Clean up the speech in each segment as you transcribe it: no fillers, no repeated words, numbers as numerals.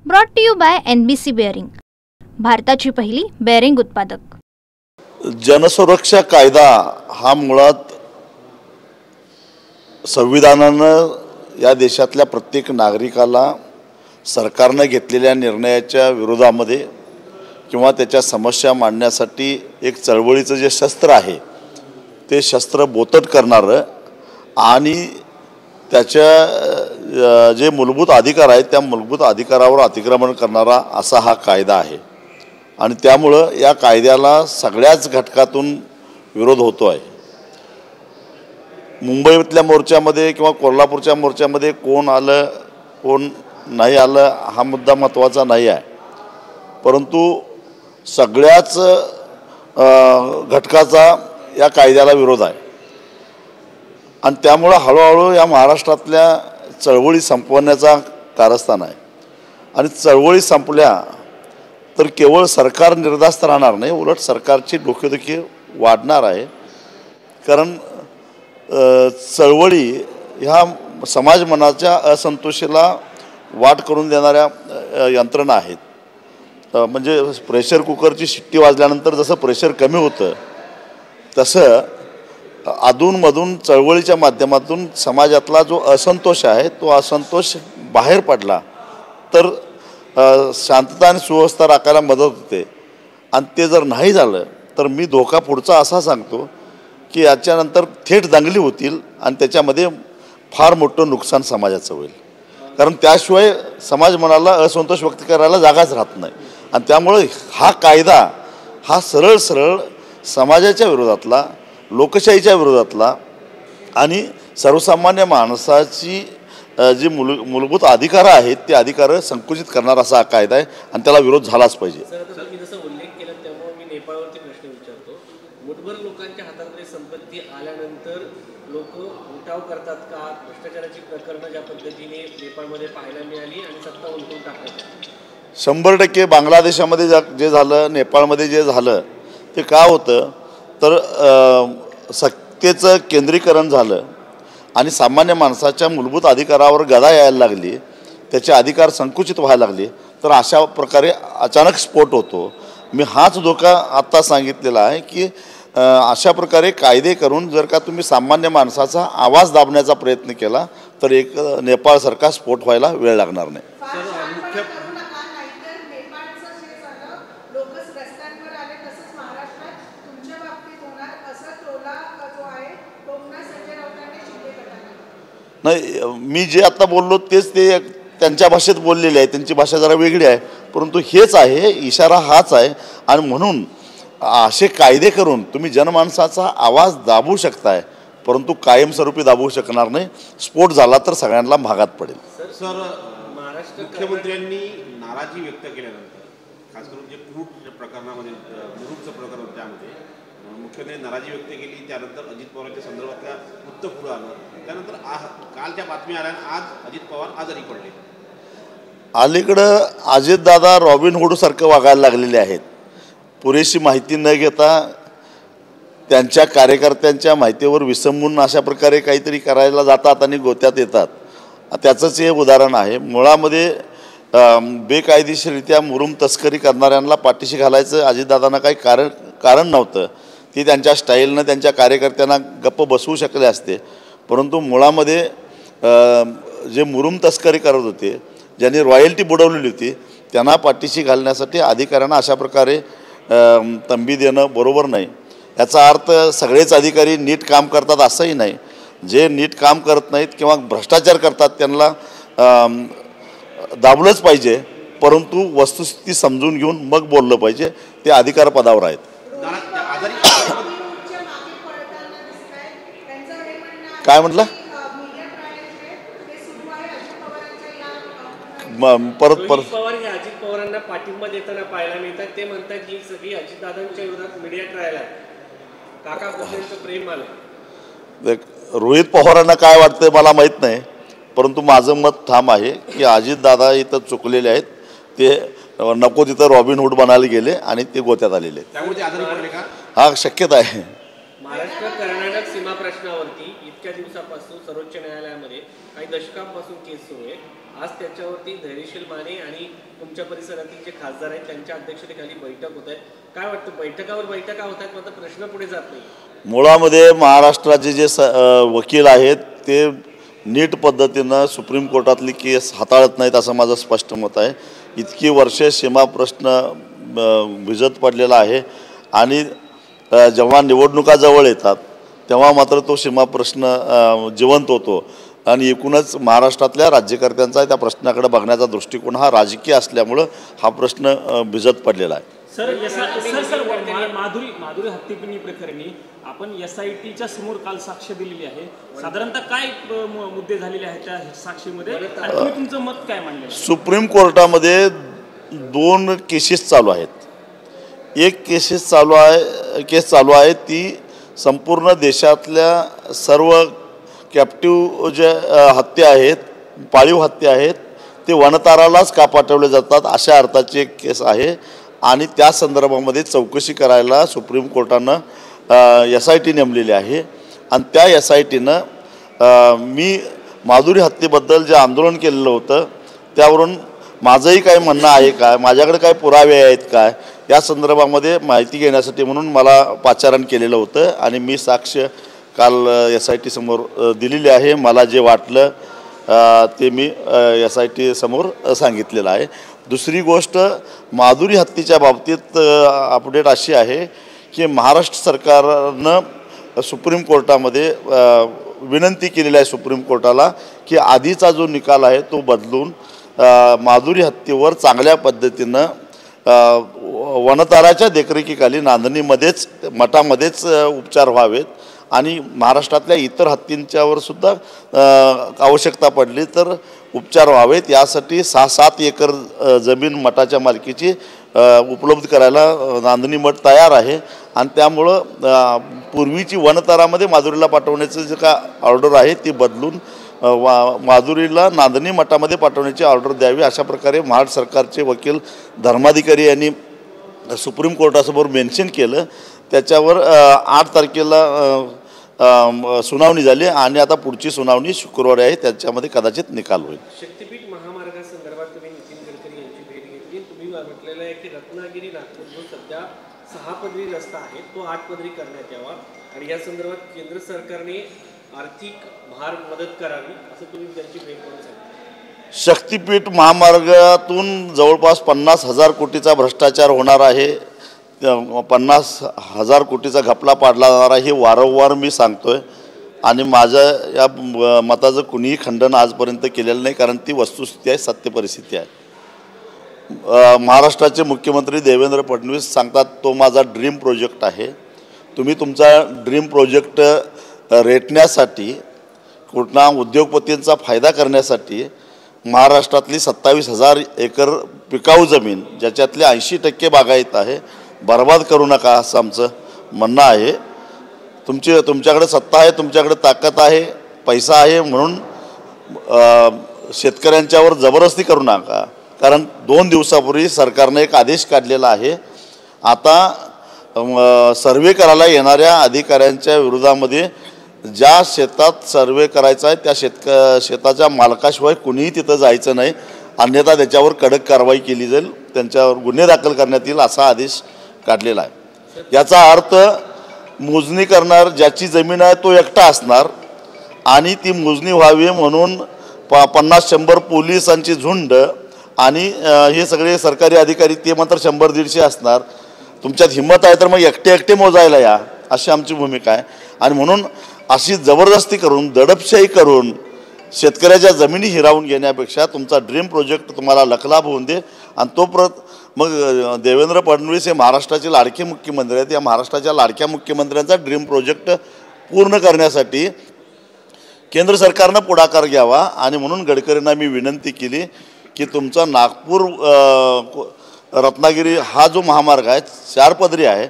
Brought to you by NBC bearing, भारताची पहिली bearing उत्पादक। जनसुरक्षा कायदा हा मुळात संविधानानं या देशातल्या प्रत्येक नागरिकाला सरकारने घेतलेल्या निर्णयाच्या विरोधामध्ये किंवा त्याच्या समस्या मांडण्यासाठी एक चळवळीचं जे शस्त्र आहे ते शस्त्र बोचट करणारं आणि त्याच्या जे मूलभूत अधिकार आहेत त्या मूलभूत अधिकारावर अतिक्रमण करणारा असा हा कायदा आहे। आणि त्यामुळं या कायद्याला सगळ्याच घटकातून विरोध होतो आहे। मुंबईतल्या मोर्चामध्ये किंवा कोल्हापूरच्या मोर्चामध्ये कोण आलं कोण नाही आलं हा मुद्दा महत्त्वाचा नाही आहे, परंतु सगळ्याच घटकाचा या कायद्याला विरोध आहे। आणि त्यामुळं हळूहळू या महाराष्ट्रातल्या चळवळी संपवण्याचा कारस्थान आहे। आणि चळवळी संपल्या तर केवळ सरकार निर्धास्त राहणार नाही, उलट सरकारची डोकेदुखी वाढणार आहे। कारण चळवळी ह्या समाज मनाच्या असंतोषाला वाट करून देणाऱ्या यंत्रणा आहेत। म्हणजे प्रेशर कुकरची शिट्टी वाजल्यानंतर जसं प्रेशर कमी होतं तसं अधूनमधून चळवळीच्या माध्यमातून समाजातला जो असंतोष आहे तो असंतोष बाहेर पडला तर शांतता आणि सुव्यवस्था राखायला मदत होते। आणि ते जर नाही झालं तर मी धोका पुढचा असा सांगतो की याच्यानंतर थेट दंगली होतील आणि त्याच्यामध्ये फार मोठं नुकसान समाजाचं होईल। कारण त्याशिवाय समाज मनाला असंतोष व्यक्त करायला जागाच राहत नाही। आणि त्यामुळे हा कायदा हा सरळ सरळ समाजाच्या विरोधातला, लोकशाहीच्या विरोधातला आणि सर्वसामान्य माणसाची जी मूलभूत अधिकार आहेत ते अधिकार संकुचित करणारा असा कायदा आहे आणि त्याला विरोध झालाच पाहिजे। तुम्ही जसं उल्लेख केला त्यामुळे मी नेपाळवरती प्रश्न विचारतो। मुठभर लोकांच्या हातामध्ये संपत्ती आल्यानंतर लोक उठाव करतात का? भ्रष्टाचाराची प्रकरणं ज्या पद्धतीने नेपाळमध्ये पाहायला मिळाली आणि सत्ता उलटून टाकतात। 100% बांगलादेशामध्ये जे झालं, नेपाळमध्ये जे झालं ते का होतं तर सत्तेचं केंद्रीकरण झालं आणि सामान्य माणसाच्या मूलभूत अधिकारावर गदा यायला लागली, त्याचे अधिकार संकुचित व्हायला लागले, तर अशा प्रकारे अचानक स्फोट होतो। मी हाच धोका आत्ता सांगितलेला आहे की अशा प्रकारे कायदे करून जर का तुम्ही सामान्य माणसाचा आवाज दाबण्याचा प्रयत्न केला तर एक नेपाळसारखा स्फोट व्हायला वेळ लागणार नाही। नाही, मी जे आता बोललो तेच ते त्यांच्या भाषेत बोललेले आहे, त्यांची भाषा जरा वेगळी आहे, परंतु हेच आहे, इशारा हाच आहे। आणि म्हणून असे कायदे करून तुम्ही जनमानसाचा आवाज दाबू शकताय, परंतु कायमस्वरूपी दाबू शकणार नाही। स्फोट झाला तर सगळ्यांना भागात पडेल। सर, मुख्यमंत्र्यांनी नाराजी व्यक्त केल्यानंतर खास करून जे क्रूड प्रकरणामध्ये मुरुडचं प्रकरण होतं त्यामध्ये मुख्यमंत्र्यांनी नाराजी व्यक्त केली। त्यानंतर अजित पवारांच्या संदर्भातल्या वृत्त पुढं आलं, त्यानंतर कालच्या बातमी आल्या आज अजित पवार आजारी पडले। अलीकडं अजितदादा रॉबिन हुडसारखं वागायला लागलेले आहेत। पुरेशी माहिती न घेता त्यांच्या कार्यकर्त्यांच्या माहितीवर विसंबून अशा प्रकारे काहीतरी करायला जातात आणि गोत्यात येतात। त्याचंच हे उदाहरण आहे। मुळामध्ये बेकायदेशीररित्या मुरुम तस्करी करणाऱ्यांना पाठीशी घालायचं अजितदादांना काही कारण नव्हतं। ती त्यांच्या स्टाईलनं त्यांच्या कार्यकर्त्यांना गप्प बसवू शकले असते, परंतु मुळामध्ये जे मुरुम तस्करी करत होते, ज्यांनी रॉयल्टी बुडवलेली होती, त्यांना पाठीशी घालण्यासाठी अधिकाऱ्यांना अशा प्रकारे तंबी देणं बरोबर नाही। याचा अर्थ सगळेच अधिकारी नीट काम करतात असंही नाही। जे नीट काम करत नाहीत किंवा भ्रष्टाचार करतात त्यांना दाबलंच पाहिजे, परंतु वस्तुस्थिती समजून घेऊन मग बोललं पाहिजे। ते अधिकार पदावर आहेत। काय म्हटलं? परत पवार हे अजित पवारांना पाठिंबा देताना पाहायला मिळतात। ते म्हणतात की सगळी अजितदादांच्या विरोधात मीडिया ट्रायल आहे, काका कोल्हेंचं प्रेम आलं। रोहित पवारांना काय वाटतंय मला माहीत नाही, परंतु माझं मत ठाम आहे की अजितदादा इथं चुकलेले आहेत। ते नको तिथं रॉबिनहूड बनायला गेले आणि ते गोत्यात आलेले आहेत। हा शक्यता आहे। महाराष्ट्र कर्नाटक सीमा प्रश्नावरती इतक्या दिवसापासून सर्वोच्च न्यायालयामध्ये काही दशकांपासून केस सुरू आहे। आज त्याच्यावरती धैर्यशील माने आणि तुमच्या परिसरातील जे खासदार आहेत त्यांच्या अध्यक्षतेखाली बैठक होत आहे. काय वाटतं, बैठकावर बैठका होत आहेत, मात्र प्रश्न पुढे जात नाही? मुळामध्ये महाराष्ट्राचे जे वकील आहेत ते नीट पद्धतीनं सुप्रीम कोर्टातली केस हाताळत नाहीत असं माझं स्पष्ट मत आहे. इतकी वर्षे सीमा प्रश्न भिजत पडलेला आहे आणि जेव्हा निवडणुका जवळ येतात तेव्हा मात्र तो सीमा प्रश्न जिवंत होतो. आणि एकूणच महाराष्ट्रातल्या राज्यकर्त्यांचा त्या प्रश्नाकडे बघण्याचा दृष्टिकोन हा राजकीय असल्यामुळं हा प्रश्न भिजत पडलेला आहे. माधुरी हत्तीपिंडी प्रकरणी आपण SITच्या समोर काल साक्ष दिलेली आहे. साधारणतः काय मुद्दे झालेले आहेत त्या साक्षीमध्ये आणि तुम्ही तुमचं मत काय मांडले? सुप्रीम कोर्टामध्ये 2 केसेस चालू आहेत. एक केस चालू आहे ती संपूर्ण देशातल्या सर्व कॅप्टिव्ह जे हत्या आहेत, पाळीव हत्या आहेत, ते वनतारालाच का पाठवले जातात अशा अर्थाची एक केस आहे. आणि त्या संदर्भामध्ये चौकशी करायला सुप्रीम कोर्टानं SIT नेमलेली आहे. आणि त्या SITनं मी माधुरी हत्येबद्दल जे आंदोलन केलेलं होतं त्यावरून माझंही काय म्हणणं आहे काय, माझ्याकडे काय पुरावे आहेत काय, या संदर्भामध्ये माहिती घेण्यासाठी म्हणून मला पाचारण केलेलं होतं. आणि मी साक्ष काल SIT समोर दिलेली आहे. मला जे वाटलं ते मी SIT समोर सांगितलेलं आहे. दुसरी गोष्ट, माधुरी हत्येच्या बाबतीत अपडेट अशी आहे की महाराष्ट्र सरकारनं सुप्रीम कोर्टामध्ये विनंती केलेली आहे सुप्रीम कोर्टाला की आधीचा जो निकाल आहे तो बदलून माधुरी हत्येवर चांगल्या पद्धतीनं वनताराच्या देखरेखीखाली नांदणीमध्येच मठामध्येच उपचार व्हावेत आणि महाराष्ट्रातल्या इतर हत्तींच्यावर सुद्धा आवश्यकता पडली तर उपचार व्हावेत. यासाठी 6-7 एकर जमीन मठाच्या मालकीची उपलब्ध करायला नांदणी मठ तयार आहे. आणि त्यामुळं पूर्वीची वनतारामध्ये माधुरीला पाठवण्याचं जे का ऑर्डर आहे ती बदलून माधुरीला नांदणी मठामध्ये पाठवण्याची ऑर्डर द्यावी अशा प्रकारे महाराष्ट्र सरकारचे वकील धर्माधिकारी यांनी सुप्रीम कोर्टासमोर मेन्शन केलं. त्याच्यावर 8 तारखेला सुनावणी झाली आणि आता पुढची सुनावणी शुक्रवारी आहे, त्याच्यामध्ये कदाचित निकाल होईल. शक्तीपीठ महामार्गासंदर्भात तुम्ही नितीन गडकरी यांची भेट घेतली. तुम्ही म्हटलेलं आहे की रत्नागिरी नागपूर जो सध्या 6 पदरी रस्ता आहे तो 8 पदरी करण्यात यावा आणि या संदर्भात केंद्र सरकारने आर्थिक भार मदत करावी असं तुम्ही त्यांची भेट करून सांगितलं. शक्तीपीठ महामार्गातून जवळपास 50,000 कोटीचा भ्रष्टाचार होणार आहे. 50,000 कोटीचा घपला पाडला जाणार आहे हे वारंवार मी सांगतोय आणि माझ्या या मताचं कुणीही खंडन आजपर्यंत केलेलं नाही, कारण ती वस्तुस्थिती आहे, सत्य परिस्थिती आहे. महाराष्ट्राचे मुख्यमंत्री देवेंद्र फडणवीस सांगतात तो माझा ड्रीम प्रोजेक्ट आहे. तुम्ही तुमचा ड्रीम प्रोजेक्ट रेटण्यासाठी, कुठला उद्योगपतींचा फायदा करण्यासाठी महाराष्ट्रातली 27,000 एकर पिकाऊ जमीन ज्याच्यातली 80% बागायत आहे बर्बाद करू नका असं आमचं म्हणणं आहे. तुमच्याकडे सत्ता आहे, तुमच्याकडे ताकद आहे, पैसा आहे म्हणून शेतकऱ्यांच्यावर जबरदस्ती करू नका. कारण 2 दिवसापूर्वी सरकारने एक आदेश काढलेला आहे. आता सर्वे करायला येणाऱ्या अधिकाऱ्यांच्या विरोधामध्ये ज्या शेतात सर्वे करायचा आहे त्या शेताच्या मालकाशिवाय कुणीही तिथं जायचं नाही, अन्यथा त्याच्यावर कडक कारवाई केली जाईल, त्यांच्यावर गुन्हे दाखल करण्यात येईल असा आदेश काढलेला आहे. याचा अर्थ मोजणी करणार ज्याची जमीन आहे तो एकटा असणार आणि ती मोजणी व्हावी म्हणून 50-100 पोलिसांची झुंड आणि हे सगळे सरकारी अधिकारी ते मात्र 100-150 असणार. तुमच्यात हिंमत आहे तर मग एकटे मोजायला या अशी आमची भूमिका आहे. आणि म्हणून अशी जबरदस्ती करून दडपशाही करून शेतकऱ्याच्या जमिनी हिरावून घेण्यापेक्षा तुमचा ड्रीम प्रोजेक्ट तुम्हाला लखलाभ होऊन दे. आणि मग देवेंद्र फडणवीस हे महाराष्ट्राचे लाडके मुख्यमंत्री आहेत. या महाराष्ट्राच्या लाडक्या मुख्यमंत्र्यांचा ड्रीम प्रोजेक्ट पूर्ण करण्यासाठी केंद्र सरकारनं पुढाकार घ्यावा. आणि म्हणून गडकरींना मी विनंती केली की तुमचा नागपूर रत्नागिरी हा जो महामार्ग आहे 4 पदरी आहे,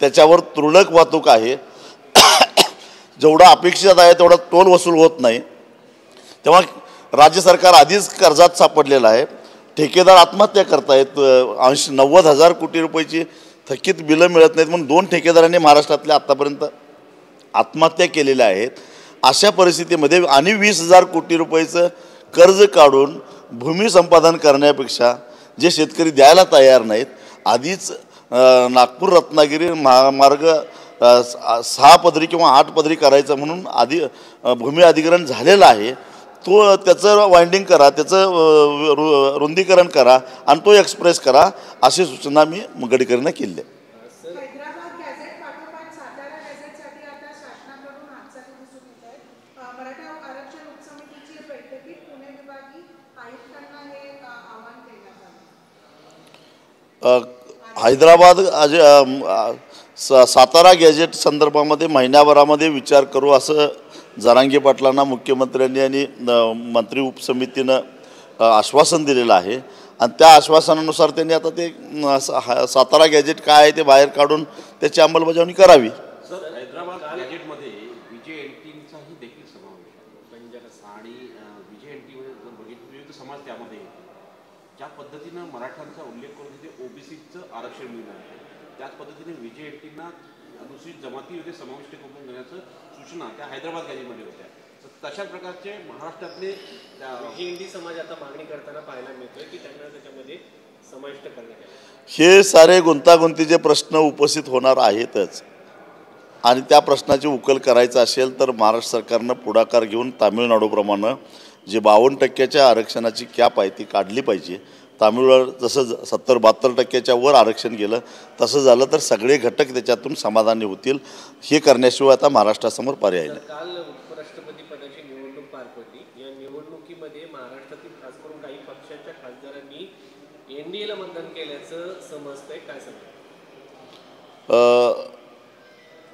त्याच्यावर तुरळक वाहतूक आहे, जेवढा अपेक्षित आहे तेवढा टोल वसूल होत नाही. तेव्हा राज्य सरकार आधीच कर्जात सापडलेलं आहे. ठेकेदार आत्महत्या करतायत. 90,000 कोटी रुपयाची थकीत बिलं मिळत नाहीत म्हणून 2 ठेकेदारांनी महाराष्ट्रातल्या आत्तापर्यंत आत्महत्या केलेल्या आहेत. अशा परिस्थितीमध्ये आणि 20,000 कोटी रुपयाचं कर्ज काढून भूमी संपादन करण्यापेक्षा जे शेतकरी द्यायला तयार नाहीत, आधीच नागपूर रत्नागिरी महामार्ग 6 पदरी किंवा 8 पदरी करायचं म्हणून आधी भूमी अधिग्रहण झालेलं आहे, तो त्याचं वाइंडिंग करा, त्याचं रुंदीकरण करा आणि तो एक्सप्रेस करा, अशी सूचना मी गडकरींना केली आहे. हैदराबाद गॅझेट पाठोपाठ सातारा गॅझेटसाठी आता शासनाकडून हालचाली दिसून येत आहेत. मराठा आरक्षण उपसमितीची बैठकीत पुणे विभागीय आयुक्तांना हे आवाहन देण्यात आलं. हैदराबाद सातारा गॅजेट संदर्भामध्ये महिन्याभरामध्ये विचार करू असं जरांगे पाटलांना मुख्यमंत्र्यांनी आणि मंत्री उपसमितीनं आश्वासन दिलेलं आहे आणि त्या आश्वासनानुसार त्यांनी आता ते सातारा गॅजेट काय आहे ते बाहेर काढून त्याची अंमलबजावणी करावी. सर, हैदराबाद गॅजेटमध्ये VJNTचाही देखील समावेश आहे आणि VJNTमध्ये जर बघितलं विविध समाज त्यामध्ये ज्या पद्धतीनं मराठ्यांचा उल्लेख करून तिथे OBCचं आरक्षण मिळणार आहे, त्याच पद्धतीने VJNTना अनुसूचित जमातीमध्ये समाविष्ट करून देण्याचं सूचना त्या हैदराबाद गॅजेटमध्ये होत्या. तर तशा प्रकारचे महाराष्ट्रातले VJNT समाज आता मागणी करताना पाहायला मिळतोय की त्यांना त्याच्यामध्ये समाविष्ट करण्यात आले. हे सारे गुंतागुंतीचे प्रश्न उपस्थित होणार आहेतच आणि त्या प्रश्नाची उकल करायचं असेल तर महाराष्ट्र सरकारनं पुढाकार घेऊन तामिळनाडूप्रमाणे जे 52% आरक्षणाची कॅप आहे ती काढली पाहिजे. तामिळनाडू जसं 70-72% वर आरक्षण गेलं तसं झालं तर सगळे घटक त्याच्यातून समाधानी होतील. हे करण्याशिवाय आता महाराष्ट्रासमोर पर्याय नाही. काल उपराष्ट्रपती पदाची निवडणूक पार पडली. या निवडणुकीमध्ये महाराष्ट्रातील खास करून काही पक्षांच्या खासदारांनी NDAला मतदान केल्याचं समजतंय, काय सांगता?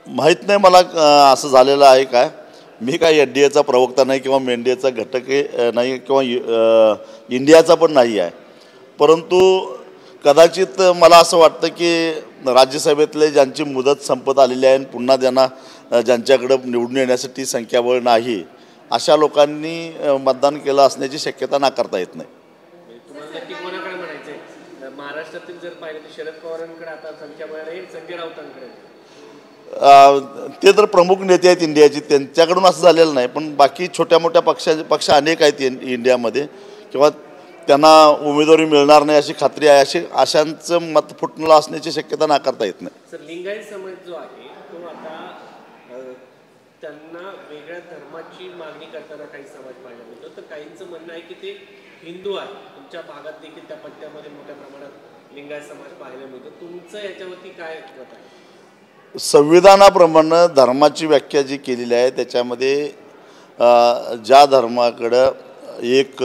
माहीत नाही मला असं झालेलं आहे काय. मी काय NDAचा प्रवक्ता नाही किंवा मेंढ्याचा घटक नाही किंवा इंडियाचा पण नाही आहे, परंतु कदाचित मला असं वाटतं की राज्यसभेतले ज्यांची मुदत संपत आलेली आहे आणि पुन्हा त्यांना ज्यांच्याकडं निवडून येण्यासाठी संख्याबळ नाही अशा लोकांनी मतदान केलं असण्याची शक्यता नाकारता येत नाही. तुम्हाला नक्की कोणाकडे म्हणायचंय? महाराष्ट्रातील जर पाहिलं तर शरद पवारांकडे आता संख्याबळ आहे, संजय राऊतांकडे. ते तर प्रमुख नेते आहेत इंडियाचे, त्यांच्याकडून असं झालेलं नाही, पण बाकी छोट्या मोठ्या पक्ष अनेक आहेत इंडियामध्ये किंवा त्यांना उमेदवारी मिळणार नाही अशी खात्री आहे, अशांचं मत फुटणं असण्याची शक्यता नाकारता येत नाही. सर, लिंगायत समाज जो आहे तो आता त्यांना वेगळ्या धर्माची मागणी करताना काही समाज पाहायला मिळतो, तर काहींचं म्हणणं आहे की ते हिंदू आहे. तुमच्या भागात देखील त्या पट्ट्यामध्ये मोठ्या प्रमाणात लिंगायत समाज पाहायला मिळतो, तुमचं याच्यावरती काय मत आहे? संविधानाप्रमाणे धर्माची व्याख्या जी केलेली आहे त्याच्यामध्ये ज्या धर्माकडं एक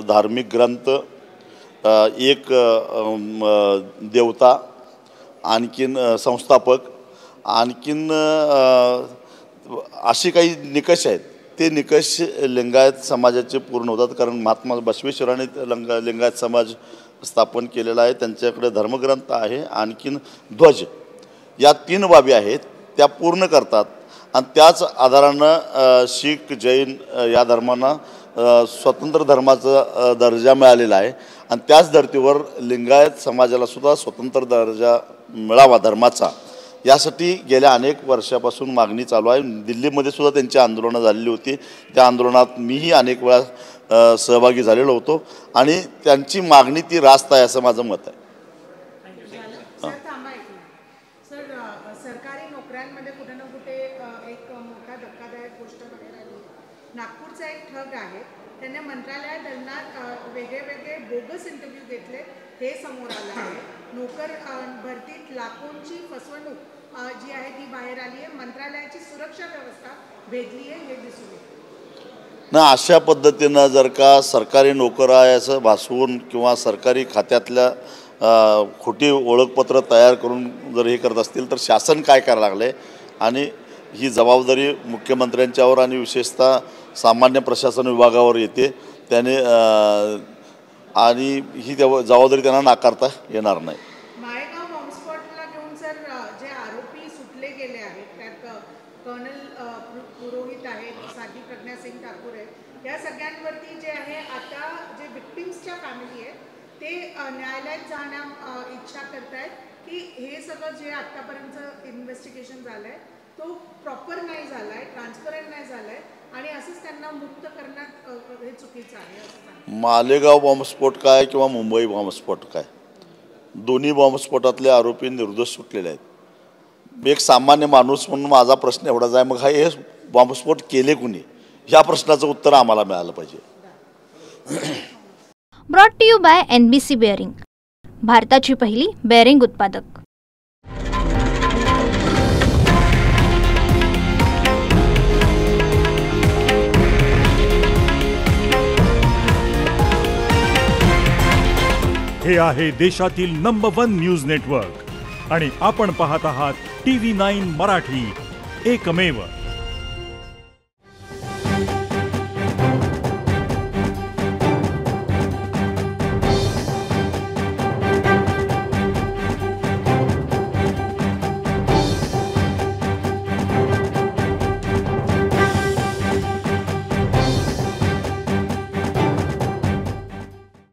धार्मिक ग्रंथ, एक देवता, आणखीन संस्थापक, आणखीन असे काही निकष आहेत, ते निकष लिंगायत समाजाचे पूर्ण होतात. कारण महात्मा बसवेश्वरांनी लिंगायत समाज स्थापन केलेला आहे, त्यांच्याकडे धर्मग्रंथ आहे, आणखीन ध्वज, या 3 बाबी आहेत त्या पूर्ण करतात आणि त्याच आधारानं शीख, जैन या धर्मांना स्वतंत्र धर्माचा दर्जा मिळालेला आहे आणि त्याच धर्तीवर लिंगायत समाजाला सुद्धा स्वतंत्र दर्जा मिळावा धर्माचा, यासाठी गेल्या अनेक वर्षापासून मागणी चालू आहे. दिल्लीमध्ये सुद्धा त्यांची आंदोलनं झालेली होती, त्या आंदोलनात मीही अनेक वेळा सहभागी झालेलो होतो आणि त्यांची मागणी ती रास्त आहे असं माझं मत आहे. सरकारी नोकऱ्यांमध्ये कुठे ना कुठे एक मोठा धक्कादायक गोष्ट बाहेर आली. नागपूरचा एक ठग आहे, त्याने मंत्रालयात वेगळे वेगळे बोगस इंटरव्ह्यू घेतले, हे समोर आलं आहे. नोकर भरतीत लाखोंची फसवणूक जी आहे ती बाहेर आली आहे. मंत्रालयाची सुरक्षा व्यवस्था भेदली आहे हे दिसून येते ना. अशा पद्धतीनं जर का सरकारी नोकर आहे असं भासवून किंवा सरकारी खात्यातल्या खोटी ओळखपत्र तयार करून जर हे करत असतील तर शासन काय करायला लागले आणि ही जबाबदारी मुख्यमंत्र्यांच्यावर आणि विशेषतः सामान्य प्रशासन विभागावर येते. त्याने आणि ही जबाबदारी त्यांना नाकारता येणार नाही. माळेगाव बॉम्बस्फोटला घेऊन सर जे आरोपी सुटले गेले आहेत त्यात कर्नल पुरोहित आहेत, साधी प्रज्ञा सिंग ठाकूर आहे, या सगळ्यांवरती जे आहे आता जे विक्टिम्सच्या फॅमिली आहे ते न्यायालयात जाण्या इच्छा करतायत की हे सगळं जे आत्तापर्यंत इन्व्हेस्टिगेशन झालं आहे तो प्रॉपर नाही झाला आहे, ट्रान्सपरंट नाही झाला आहे, आणि असंच त्यांना मुक्त करण्यात हे चुकीचं आहे असं सांगतात. मालेगाव बॉम्बस्फोट काय किंवा मुंबई बॉम्बस्फोट काय, दोन्ही बॉम्बस्फोटातले आरोपी निर्दोष सुटलेले आहेत. एक सामान्य माणूस म्हणून माझा प्रश्न एवढाच आहे, मग हे बॉम्बस्फोट केले कुणी, या प्रश्नाचं उत्तर आम्हाला मिळालं पाहिजे. Brought to you by NBC bearing, भारताची पहिली बेअरिंग उत्पादक. हे आहे देशातील नंबर 1 न्यूज नेटवर्क आणि आपण पाहत आहात TV9 मराठी, एकमेव.